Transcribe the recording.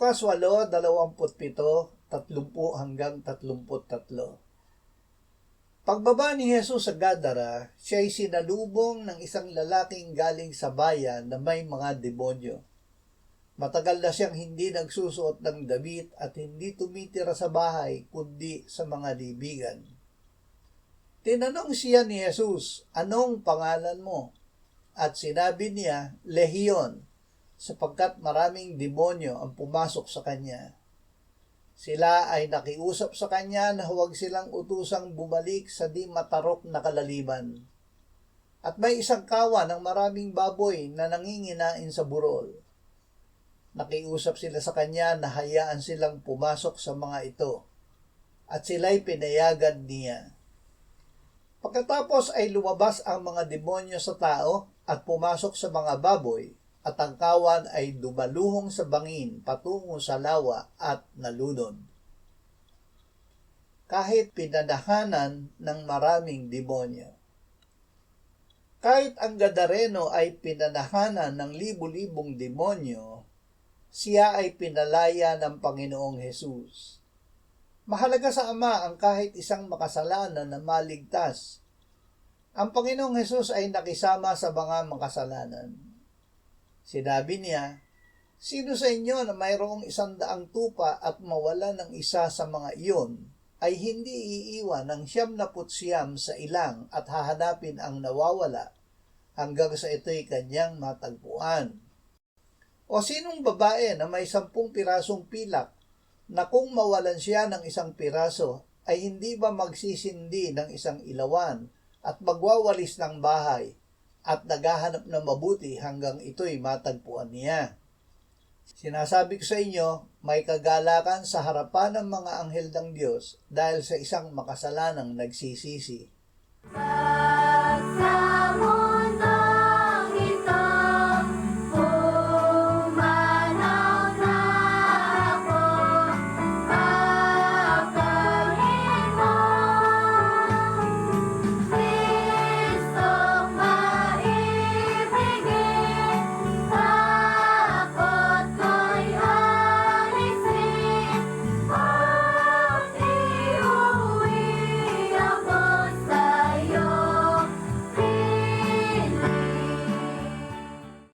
Lukas 8:27-30 Pagbaba ni Jesus sa Gadara, siya'y sinalubong ng isang lalaking galing sa bayan na may mga demonyo. Matagal na siyang hindi nagsusuot ng damit at hindi tumitira sa bahay kundi sa mga libigan. Tinanong siya ni Jesus, "Anong pangalan mo?" At sinabi niya, "Lehiyon," sapagkat maraming demonyo ang pumasok sa kanya. Sila ay nakiusap sa kanya na huwag silang utusang bumalik sa di matarok na kalaliman. At may isang kawan ng maraming baboy na nanginginain sa burol. Nakiusap sila sa kanya na hayaan silang pumasok sa mga ito, at sila'y pinayagan niya. Pagkatapos ay lumabas ang mga demonyo sa tao at pumasok sa mga baboy, at ang kawan ay dumaluhong sa bangin patungo sa lawa at nalunod. Kahit pinadahanan ng maraming demonyo. Kahit ang Gadareno ay pinadahanan ng libu-libong demonyo, siya ay pinalaya ng Panginoong Hesus. Mahalaga sa Ama ang kahit isang makasalanan na maligtas. Ang Panginoong Hesus ay nakisama sa mga makasalanan. Sinabi niya, "Sino sa inyo na mayroong 100 tupa at mawala ng isa sa mga iyon, ay hindi iiwan ng 99 sa ilang at hahanapin ang nawawala hanggang sa ito'y kanyang matagpuan? O sinong babae na may 10 pirasong pilak na kung mawalan siya ng 1 piraso, ay hindi ba magsisindi ng 1 ilawan at magwawalis ng bahay at naghahanap ng mabuti hanggang ito'y matagpuan niya? Sinasabi ko sa inyo, may kagalakan sa harapan ng mga anghel ng Diyos dahil sa isang makasalanang nagsisisi."